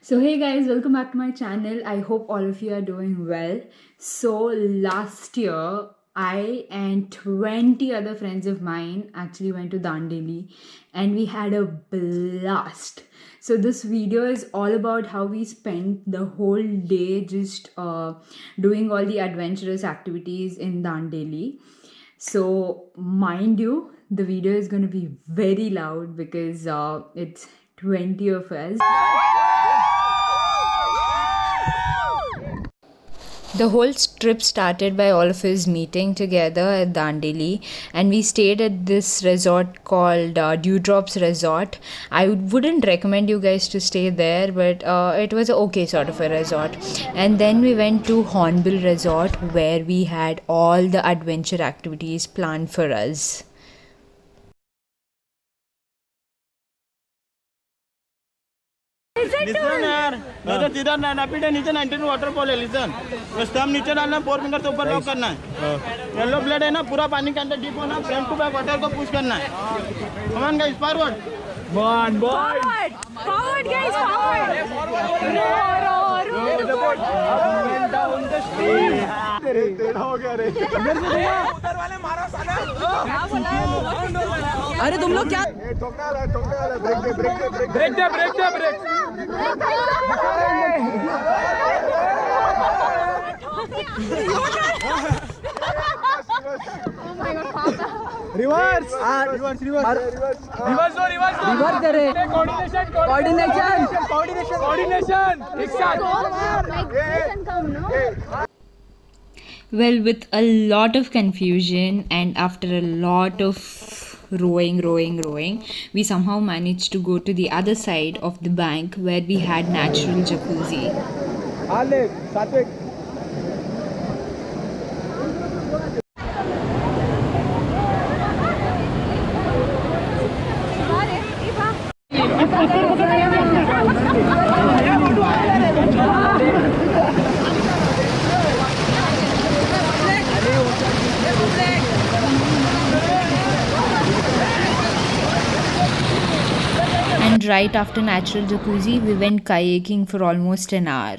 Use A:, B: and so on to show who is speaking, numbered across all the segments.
A: So hey guys, welcome back to my channel. I hope all of you are doing well. So last year I and 20 other friends of mine actually went to Dandeli and we had a blast. So this video is all about how we spent the whole day just doing all the adventurous activities in Dandeli. So mind you, the video is going to be very loud because it's 20 of us. The whole trip started by all of us meeting together at Dandeli, and we stayed at this resort called Dewdrops Resort. I wouldn't recommend you guys to stay there, but it was a okay sort of a resort. And then we went to Hornbill Resort where we had all the adventure activities planned for us.
B: Listen यार नहीं तो सीधा rapid है नीचे 19 waterfall है listen बस हम नीचे डालना है 4 फिंगर से ऊपर लॉक करना है येलो ब्लेड है ना पूरा पानी के अंदर डीप होना फ्रंट टू बैक वाटर को पुश करना है come on guys forward one
A: Forward guys, forward. Row.
B: Down the stream तेरा हो गया रे इधर से उधर वाले मारो साले क्या बोला
C: अरे तुम लोग क्या
B: ठोकने वाला ब्रेक दे रिवर्स करे कोऑर्डिनेशन एक साथ
A: Well, with a lot of confusion and after a lot of rowing, we somehow managed to go to the other side of the bank where we had natural jacuzzi. And right after natural jacuzzi, we went kayaking for almost an hour.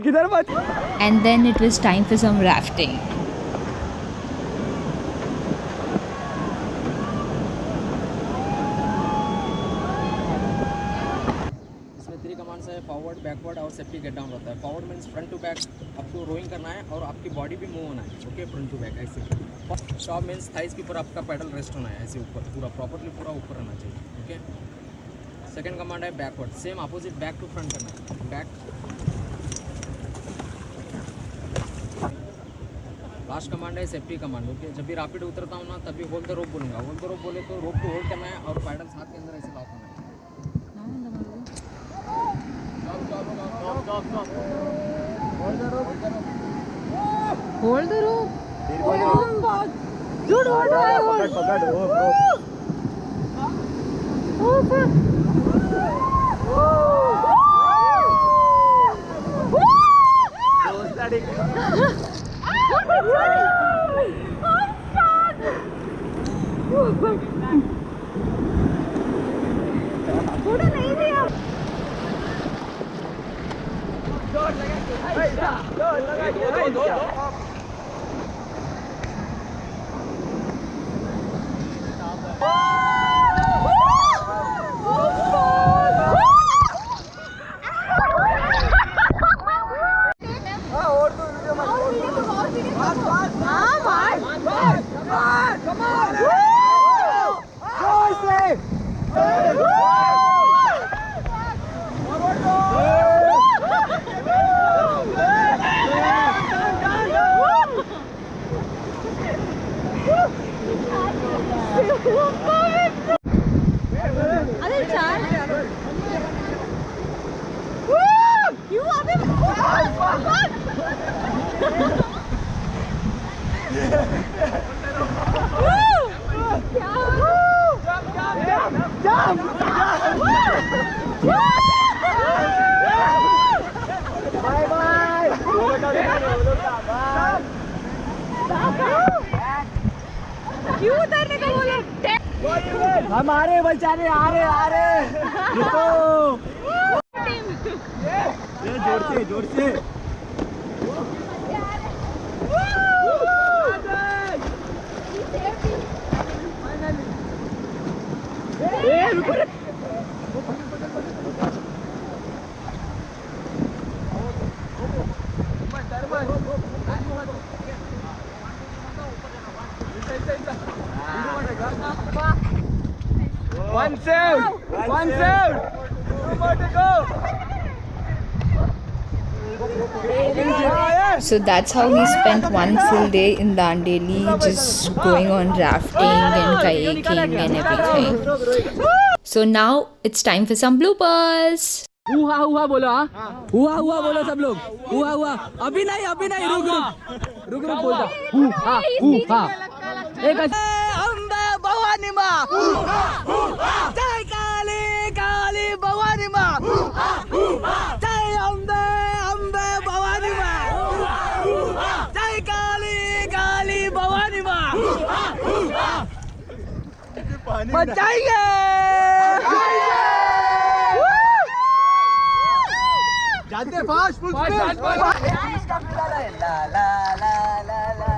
B: किधर मत
A: And then it was time for some rafting.
C: इसमें 3 commands है forward backward और safety gate down होता है forward means front to back आपको rowing करना है और आपकी बॉडी भी मूव होना है ओके फ्रंट टू बैक ऐसे शॉप मीन्स थाइस के ऊपर आपका पैडल रेस्ट होना है ऐसे ऊपर पूरा प्रॉपर्ली पूरा ऊपर रहना चाहिए ओके सेकंड कमांड है backward same opposite back to front करना है बैक लास्ट कमांड है सेफ्टी कमांड ओके जब भी रैपिड उतरता हूँ ना तभी होल्ड द रोप बोलूँगा होल्ड द रोप बोले तो रोप को होल्ड करना है और पैडल हाथ के अंदर ऐसे लॉक करना है
A: Hold the rope.
B: Dude, what do I hold? Oh, fuck.
A: क्यों उतरने का बोला?
D: हमारे बेचारे आ रहे जोर से One save! Two more to go!
A: So that's how we spent one full day in Dandeli, just going on rafting and kayaking and everything. So now it's time for some bloopers.
D: हुआ हुआ बोलो हाँ हुआ हुआ बोलो सब लोग हुआ हुआ अभी नहीं रुक बोलता हुआ एक अम्बे भवानी माँ जय काली काली भवानी माँ जय अम्बे भवानी माँ जय काली काली भवानी माँ बचाइए जाते फास्ट फुल स्पीड ला ला ला ला ला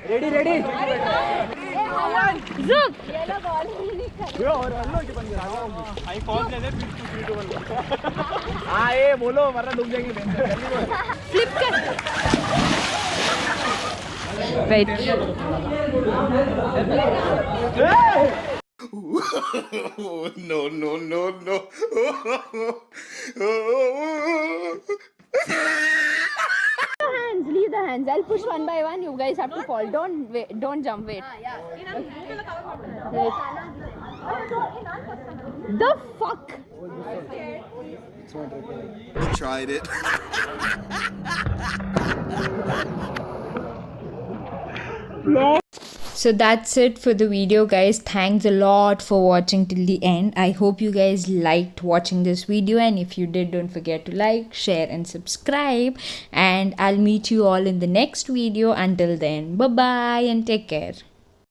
D: रेडी
A: Zoom!
B: आई पॉज ले ले फिर 2 3 2 1
D: हाँ ये बोलो वरना डूब जाएंगे
A: Flip कर. Wait.
E: No.
A: Leave the hands. I'll push one by one. You guys have to fall. Don't jump. Wait. Wait. The fuck?
E: I tried it.
A: So that's it for the video, guys. Thanks a lot for watching till the end. I hope you guys liked watching this video, and if you did, don't forget to like, share and subscribe, and I'll meet you all in the next video. Until then, bye bye and take care.